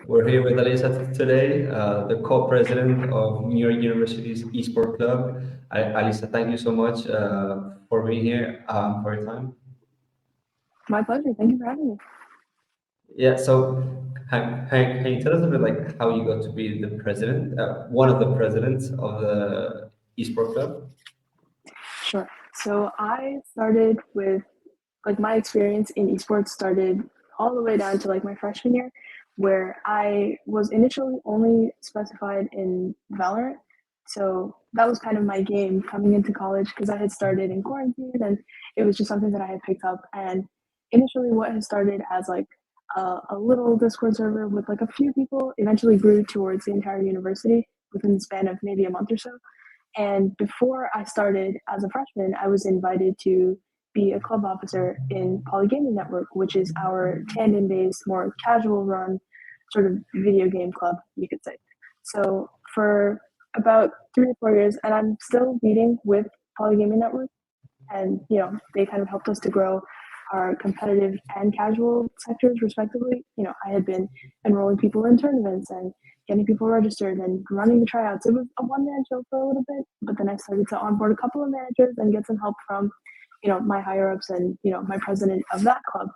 We're here with Alisa today, the co-president of New York University's Esports Club. Alisa, thank you so much for being here, for your time. My pleasure. Thank you for having me. Yeah, so can you tell us a bit like how you got to be the president, one of the presidents of the Esports Club? Sure. So I started with my experience in esports started all the way down to my freshman year, where I was initially only specified in Valorant. So that was kind of my game coming into college because I had started in quarantine and it was just something that I had picked up. And initially, what had started as a little Discord server with a few people eventually grew towards the entire university within the span of maybe a month or so. And before I started as a freshman, I was invited to be a club officer in Polygaming Network, which is our tandem based, more casual run sort of video game club, you could say. So for about 3 or 4 years, and I'm still meeting with Polygaming Network, and they kind of helped us to grow our competitive and casual sectors respectively. I had been enrolling people in tournaments and getting people registered and running the tryouts. It was a one-man show for a little bit, but then I started to onboard a couple of managers and get some help from my higher ups and my president of that club.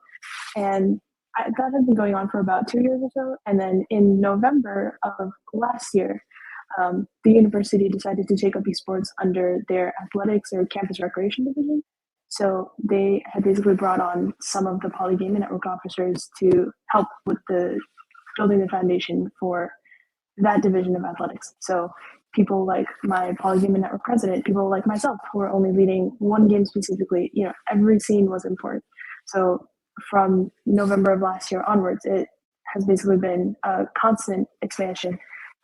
And that had been going on for about 2 years or so. And then in November of last year, the university decided to take up esports under their athletics or campus recreation division. So they had basically brought on some of the Polygaming Network officers to help with the building the foundation for that division of athletics. So people like my Polygaming Network president, people like myself who are only leading one game specifically, every scene was important. So from November of last year onwards, it has basically been a constant expansion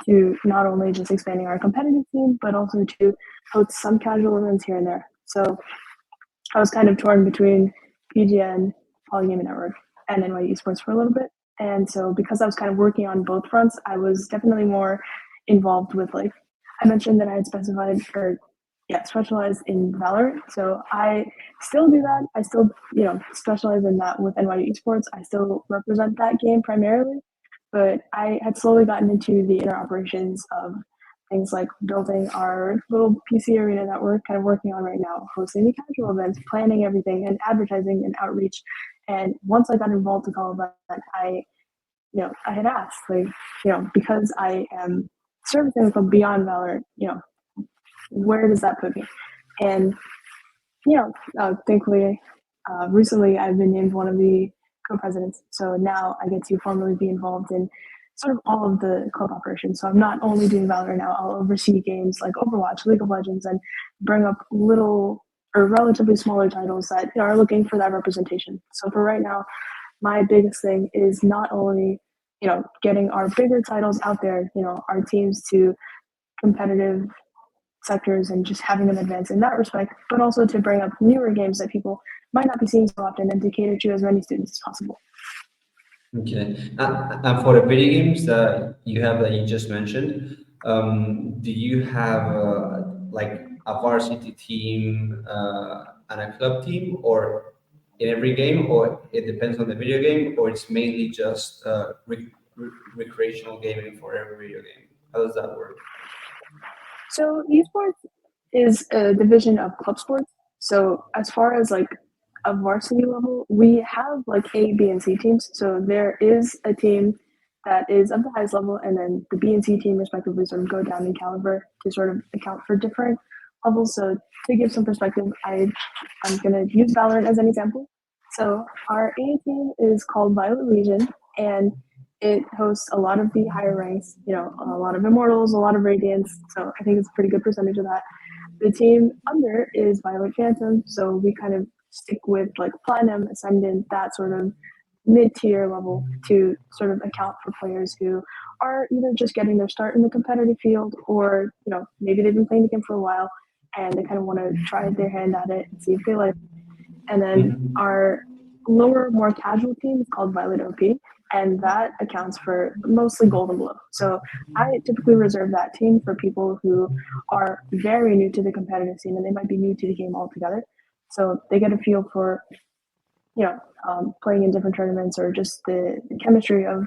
to not only just expanding our competitive team, but also to host some casual events here and there. So I was kind of torn between PGN, Polygaming Network, and NYU Esports for a little bit. And so because I was kind of working on both fronts, I was definitely more involved with I mentioned that I had specialized in Valorant. So I still do that. I still, specialize in that with NYU Esports. I still represent that game primarily, but I had slowly gotten into the inner operations of things like building our little PC arena that we're kind of working on right now, hosting the casual events, planning everything, and advertising and outreach. And once I got involved with all of that, I had asked, because I am servicing the club beyond Valorant, where does that put me? And, thankfully, recently I've been named one of the co-presidents. So now I get to formally be involved in sort of all of the club operations. So I'm not only doing Valorant now, I'll oversee games like Overwatch, League of Legends, and bring up little or relatively smaller titles that are looking for that representation. So for right now, my biggest thing is not only, getting our bigger titles out there, our teams to competitive sectors and just having them advance in that respect, but also to bring up newer games that people might not be seeing so often and to cater to as many students as possible. Okay. And for the video games that you have that you just mentioned, do you have like a varsity team and a club team, or in every game, or it depends on the video game, or it's mainly just recreational gaming for every video game? How does that work? So esports is a division of club sports. So as far as a varsity level, we have A, B, and C teams. So there is a team that is of the highest level, and then the B and C team respectively sort of go down in caliber to sort of account for different levels. So to give some perspective, I'm going to use Valorant as an example. So our A team is called Violet Legion, and it hosts a lot of the higher ranks, a lot of Immortals, a lot of Radiants. So I think it's a pretty good percentage of that. The team under is Violet Phantom, so we kind of stick with Platinum, Ascendant, that sort of mid-tier level to sort of account for players who are either just getting their start in the competitive field or, maybe they've been playing the game for a while and they kind of want to try their hand at it and see if they like it. And then our lower, more casual team is called Violet OP, and that accounts for mostly gold and below. So I typically reserve that team for people who are very new to the competitive scene and they might be new to the game altogether. So they get a feel for, playing in different tournaments or just the chemistry of,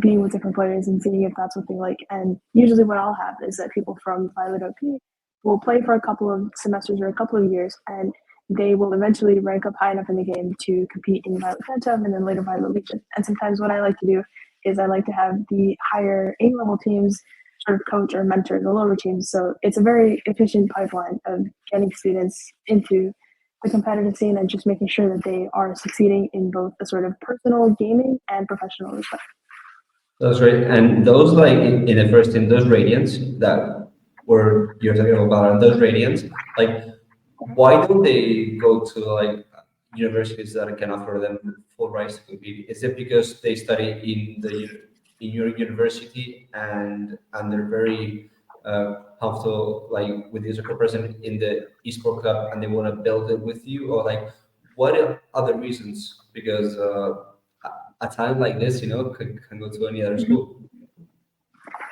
being with different players and seeing if that's what they like. And usually, what I'll have is that people from Violet OP will play for a couple of semesters or a couple of years, and they will eventually rank up high enough in the game to compete in Violet Phantom and then later Violet Legion. And sometimes what I like to do is I like to have the higher A level teams sort of coach or mentor the lower teams. So it's a very efficient pipeline of getting students into the competitive scene and just making sure that they are succeeding in both the sort of personal gaming and professional respect. That's right. And those like in the first team, those radiants that were you're talking about Valorant, those radiants, like why don't they go to like universities that can offer them full rights to compete? Is it because they study in in your university and they're very comfortable like with the soccer president in the esport club and they want to build it with you, or like what are other reasons? Because a talent like this, can go to any other school.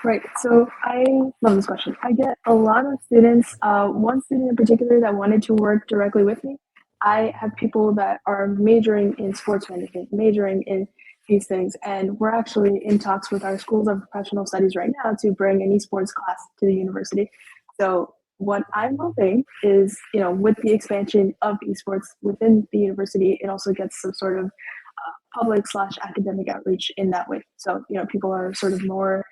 Right. So I love this question. I get a lot of students. One student in particular that wanted to work directly with me. I have people that are majoring in sports management, majoring in these things, and we're actually in talks with our schools of professional studies right now to bring an esports class to the university. So what I'm hoping is, with the expansion of esports within the university, it also gets some sort of public slash academic outreach in that way. So people are sort of more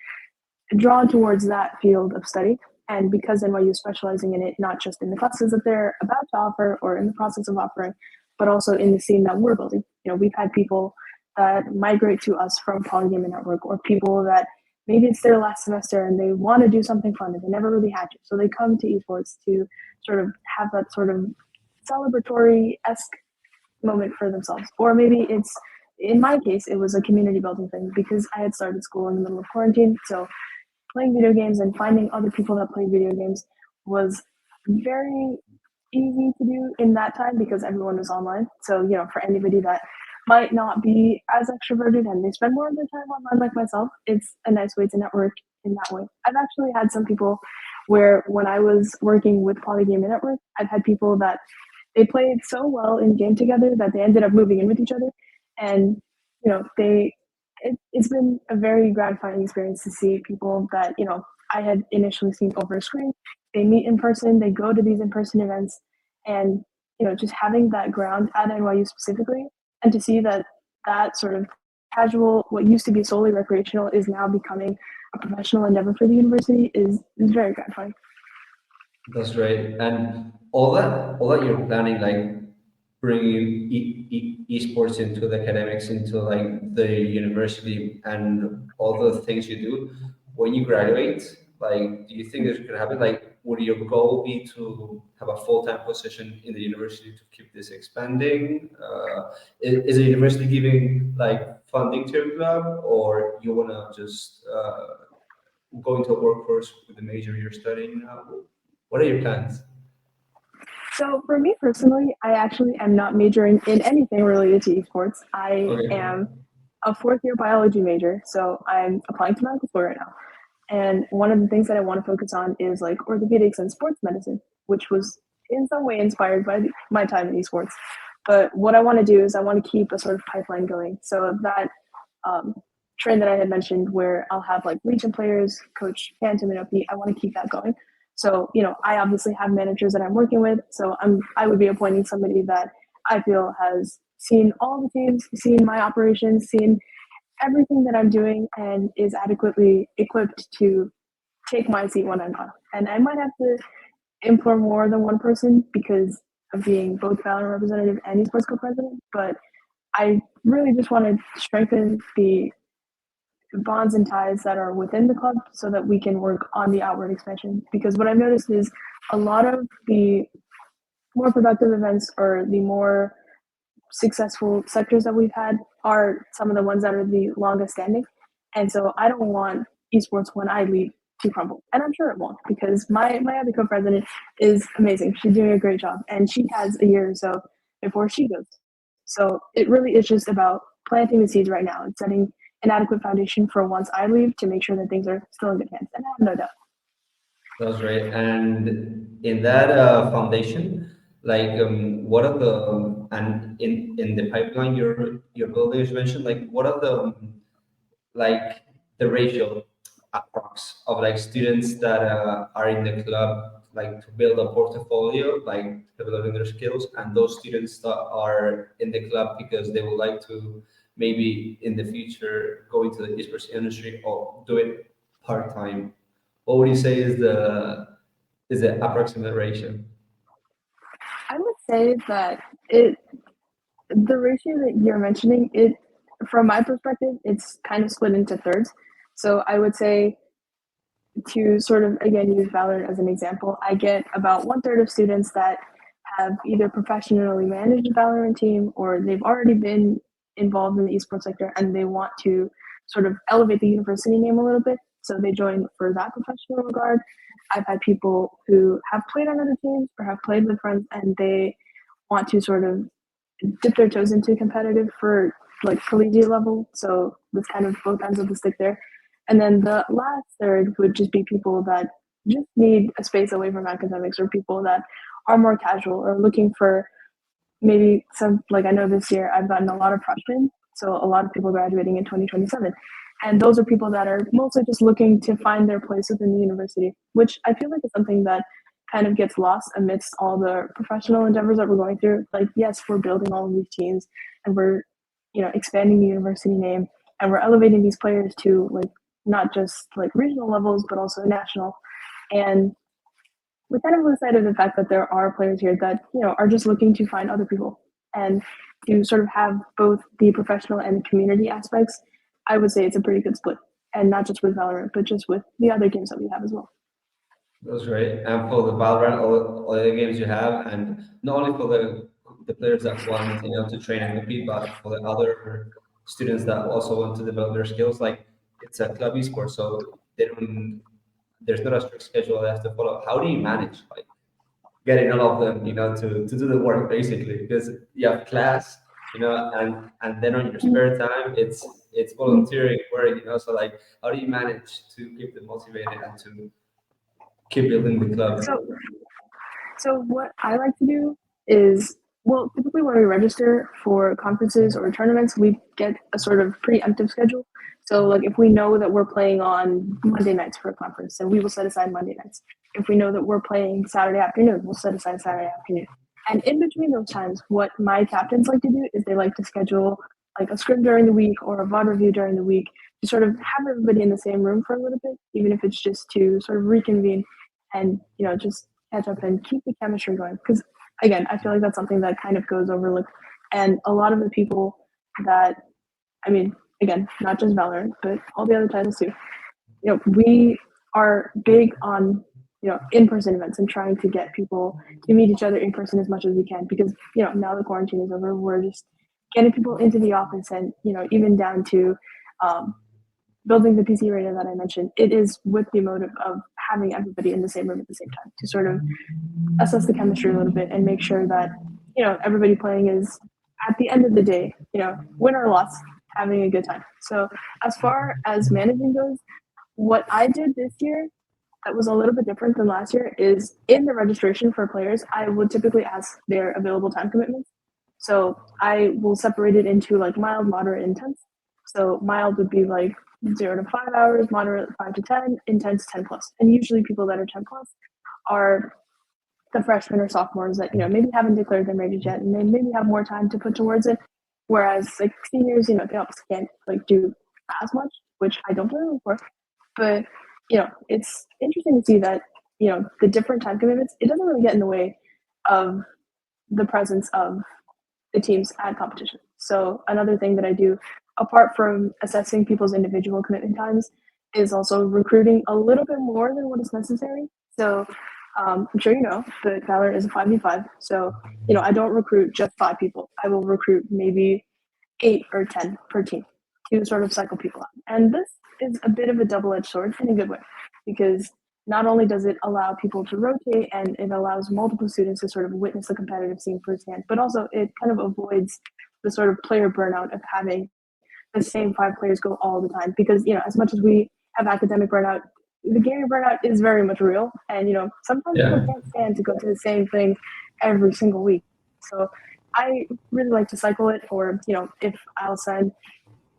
drawn towards that field of study. And because NYU is specializing in it, not just in the classes that they're about to offer or in the process of offering, but also in the scene that we're building. We've had people that migrate to us from Polygame Network, or people that maybe it's their last semester and they want to do something fun and they never really had to. So they come to esports to sort of have that sort of celebratory-esque moment for themselves. Or maybe it's, in my case, it was a community building thing because I had started school in the middle of quarantine. So playing video games and finding other people that play video games was very easy to do in that time because everyone was online. So, for anybody that might not be as extroverted and they spend more of their time online like myself, it's a nice way to network in that way. I've actually had some people where when I was working with Polygame Network, I've had people that they played so well in game together that they ended up moving in with each other. And, it's been a very gratifying experience to see people that I had initially seen over a screen. They meet in person, they go to these in-person events, and just having that ground at NYU specifically, and to see that sort of casual, what used to be solely recreational, is now becoming a professional endeavor for the university is very gratifying. That's right. And all that you're planning, like bringing esports into the academics, into like the university, and all the things you do when you graduate. Like, do you think this could happen? Like, would your goal be to have a full-time position in the university to keep this expanding? Is the university giving like funding to your club, or you wanna just go into a workforce with the major you're studying now? What are your plans? So for me personally, I actually am not majoring in anything related to esports. I Okay. am a fourth year biology major, so I'm applying to medical school right now. And one of the things that I want to focus on is like orthopedics and sports medicine, which was in some way inspired by my time in esports. But what I want to do is I want to keep a sort of pipeline going. So that um, trend that I had mentioned, where I'll have like Legion players, coach Phantom and OP, I want to keep that going. So, I obviously have managers that I'm working with. So I would be appointing somebody that I feel has seen all the teams, seen my operations, seen everything that I'm doing, and is adequately equipped to take my seat when I'm not. And I might have to employ more than one person because of being both Valorant representative and esports co-president. But I really just want to strengthen the bonds and ties that are within the club so that we can work on the outward expansion. Because what I've noticed is a lot of the more productive events, or the more successful sectors that we've had, are some of the ones that are the longest standing. And so I don't want esports when I leave to crumble. And I'm sure it won't, because my other co-president is amazing. She's doing a great job, and she has a year or so before she goes. So it really is just about planting the seeds right now and setting an adequate foundation for once I leave to make sure that things are still in good hands. And I have no doubt. That's right. And in that foundation, like what are the and in the pipeline your builders mentioned, like what are the like the ratio approx of like students that are in the club like to build a portfolio, like developing their skills, and those students that are in the club because they would like to maybe in the future go into the esports industry or do it part time. What would you say is the approximate ratio? I would say that it the ratio that you're mentioning, it from my perspective, it's kind of split into thirds. So I would say, to sort of again use Valorant as an example, I get about one third of students that have either professionally managed a Valorant team or they've already been involved in the esports sector and they want to sort of elevate the university name a little bit. So they join for that professional regard. I've had people who have played on other teams or have played with friends and they want to sort of dip their toes into competitive for like collegiate level. So that's kind of both ends of the stick there. And then the last third would just be people that just need a space away from academics or people that are more casual or looking for maybe some, like I know this year I've gotten a lot of freshmen, so a lot of people graduating in 2027. And those are people that are mostly just looking to find their place within the university, which I feel like is something that kind of gets lost amidst all the professional endeavors that we're going through. Like, yes, we're building all of these teams and we're, expanding the university name and we're elevating these players to like not just like regional levels, but also national. And we kind of lose sight of the fact that there are players here that are just looking to find other people and to sort of have both the professional and the community aspects. I would say it's a pretty good split, and not just with Valorant, but just with the other games that we have as well. That's great. And for the Valorant, all the games you have, and not only for the players that want to train and compete, but for the other students that also want to develop their skills. Like it's a club esport, so they don't. There's not a strict schedule they have to follow. How do you manage like getting all of them, to do the work basically? Because you have class, and then on your spare time, it's volunteering work, So like, how do you manage to keep them motivated and to keep building the club? So So what I like to do is, well, typically when we register for conferences or tournaments, we get a sort of preemptive schedule. So like if we know that we're playing on Monday nights for a conference, then we will set aside Monday nights. If we know that we're playing Saturday afternoon, we'll set aside Saturday afternoon. And in between those times, what my captains like to do is they like to schedule like a scrim during the week or a VOD review during the week to sort of have everybody in the same room for a little bit, even if it's just to sort of reconvene and just catch up and keep the chemistry going. Because again, I feel like that's something that kind of goes overlooked. And a lot of the people that, I mean, again, not just Valorant, but all the other titles too, we are big on, in-person events and trying to get people to meet each other in person as much as we can. Because, now the quarantine is over, we're just getting people into the office and, even down to um, building the PC radio that I mentioned, it is with the motive of having everybody in the same room at the same time to sort of assess the chemistry a little bit and make sure that everybody playing is at the end of the day, win or loss, having a good time. So as far as managing goes, what I did this year that was a little bit different than last year is in the registration for players, I would typically ask their available time commitments. So I will separate it into like mild, moderate, intense. So mild would be like 0 to 5 hours, moderate 5 to 10, intense 10 plus. And usually people that are 10 plus are the freshmen or sophomores that maybe haven't declared their majors yet and they maybe have more time to put towards it. Whereas like seniors, they obviously can't like do as much, which I don't blame them for. But it's interesting to see that the different time commitments, it doesn't really get in the way of the presence of the teams at competition. So another thing that I do, apart from assessing people's individual commitment times, is also recruiting a little bit more than what is necessary. So I'm sure but Valorant is a 5v5. So I don't recruit just 5 people. I will recruit maybe 8 or 10 per team to sort of cycle people out. And this is a bit of a double-edged sword in a good way, because not only does it allow people to rotate and it allows multiple students to sort of witness the competitive scene firsthand, but also it kind of avoids the sort of player burnout of having the same 5 players go all the time. Because, as much as we have academic burnout, the gaming burnout is very much real. And, sometimes people Yeah. can't stand to go to the same thing every single week. So I really like to cycle it, or, if I'll send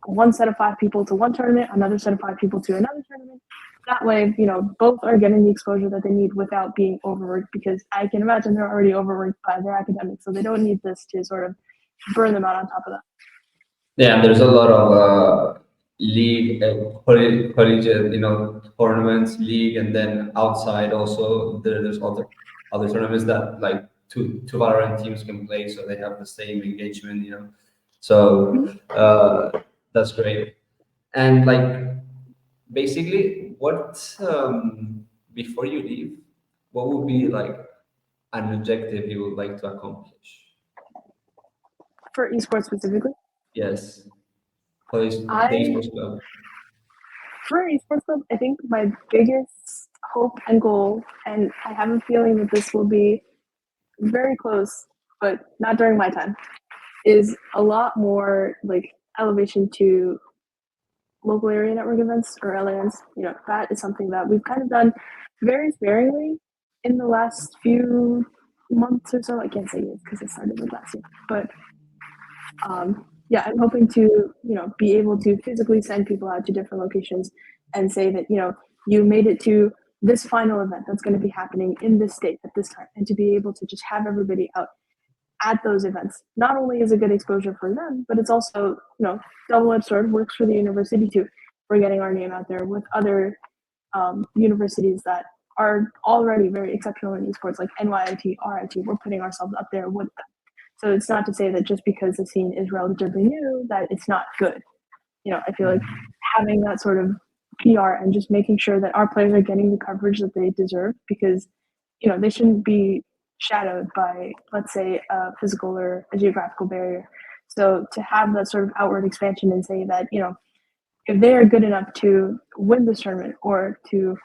one set of 5 people to one tournament, another set of 5 people to another tournament. That way, both are getting the exposure that they need without being overworked, because I can imagine they're already overworked by their academics, so they don't need this to sort of burn them out on top of that. Yeah, and there's a lot of league, collegiate, tournaments, league, and then outside also there's other tournaments that like two Valorant teams can play, so they have the same engagement. So that's great. And like basically, what before you leave, what would be like an objective you would like to accomplish? For esports specifically, Yes, for the I esports club. for esports club, I think my biggest hope and goal, and I have a feeling that this will be very close, but not during my time, is a lot more like elevation to local area network events, or LANs. That is something that we've kind of done very sparingly in the last few months or so. I can't say years because it started with last year, but yeah, I'm hoping to be able to physically send people out to different locations and say that you made it to this final event that's going to be happening in this state at this time, and to be able to just have everybody out at those events. Not only is it good exposure for them, but it's also double-edged sword, works for the university too. We're getting our name out there with other universities that are already very exceptional in esports, like NYIT, RIT. We're putting ourselves up there with them. So it's not to say that just because the scene is relatively new that it's not good. I feel like having that sort of PR and just making sure that our players are getting the coverage that they deserve, because they shouldn't be shadowed by, let's say, a physical or a geographical barrier. So to have that sort of outward expansion and say that if they are good enough to win this tournament or to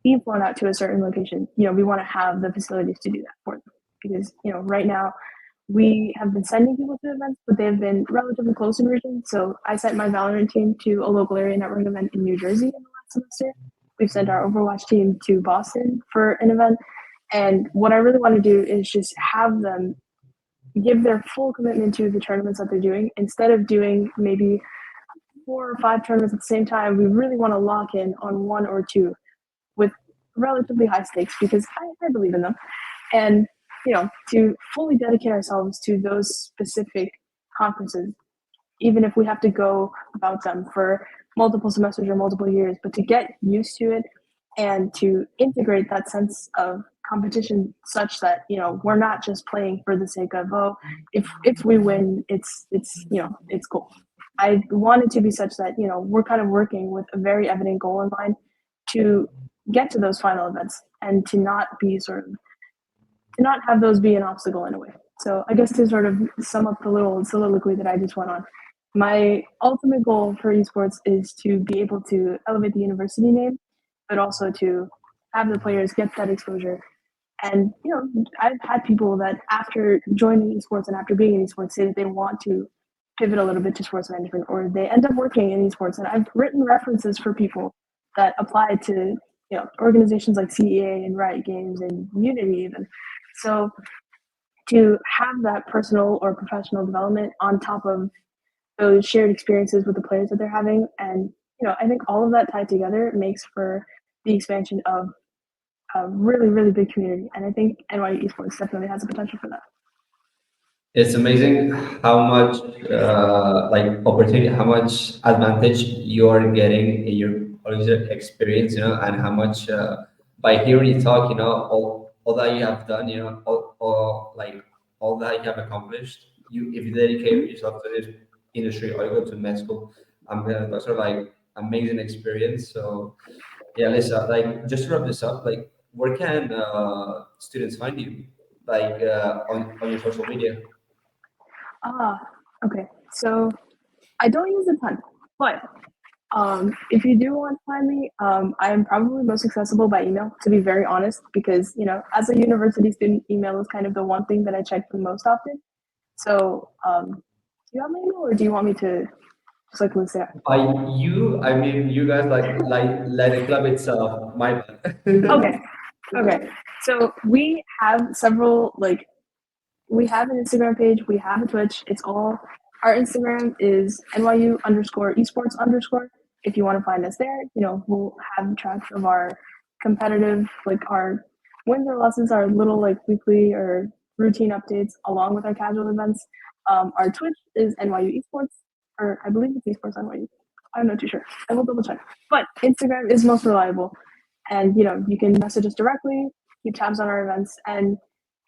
be flown out to a certain location, we want to have the facilities to do that for them. Because right now we have been sending people to events, but they've been relatively close in region. So I sent my Valorant team to a local area network event in New Jersey in the last semester. We've sent our Overwatch team to Boston for an event. And what I really want to do is just have them give their full commitment to the tournaments that they're doing. Instead of doing maybe 4 or 5 tournaments at the same time, we really want to lock in on 1 or 2 with relatively high stakes, because I believe in them. And to fully dedicate ourselves to those specific conferences, even if we have to go about them for multiple semesters or multiple years, but to get used to it and to integrate that sense of competition such that we're not just playing for the sake of, oh, if we win, it's it's cool. I want it to be such that we're kind of working with a very evident goal in mind to get to those final events, and to not be to not have those be an obstacle in a way. So I guess to sort of sum up the little soliloquy that I just went on, my ultimate goal for esports is to be able to elevate the university name, but also to have the players get that exposure. And I've had people that after joining esports and after being in esports say that they want to pivot a little bit to sports management, or they end up working in esports. And I've written references for people that apply to organizations like CEA and Riot Games and Unity even. So to have that personal or professional development on top of those shared experiences with the players that they're having, and I think all of that tied together makes for the expansion of a really, really big community. And I think NYU Esports definitely has the potential for that. It's amazing how much like opportunity, how much advantage you are getting in your college experience, and how much by hearing you talk, all that you have done, all that you have accomplished. If you dedicate yourself to this industry or you go to med school, those are like amazing experience. So yeah, Lisa, like just to wrap this up, like where can students find you, like on your social media? Ah, okay. So I don't use a ton, but if you do want to find me, I am probably most accessible by email, to be very honest, because as a university student, email is kind of the one thing that I check the most often. So, do you have my email, or do you want me to just like list it? I mean, you guys like the club itself. My bad. Okay, okay. So we have several, like, we have an Instagram page, we have a Twitch. It's all Our Instagram is NYU_esports_. If you want to find us there, we'll have track of our competitive, like our wins or losses, our little like weekly or routine updates, along with our casual events. Our Twitch is NYU Esports, or I believe it's Esports NYU. I'm not too sure. I will double check. But Instagram is most reliable, and you can message us directly, keep tabs on our events, and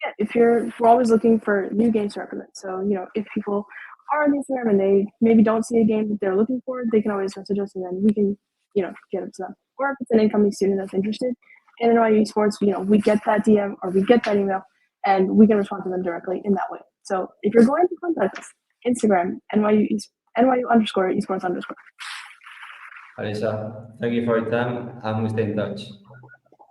yeah, we're always looking for new games to represent. So if people are on Instagram and they maybe don't see a game that they're looking for, they can always message us, and then we can get it to them. Or if it's an incoming student that's interested in NYU Esports, we get that DM or we get that email, and we can respond to them directly in that way. So if you're going to contact us, Instagram NYU_esports_. Alisa, thank you for your time, and we stay in touch.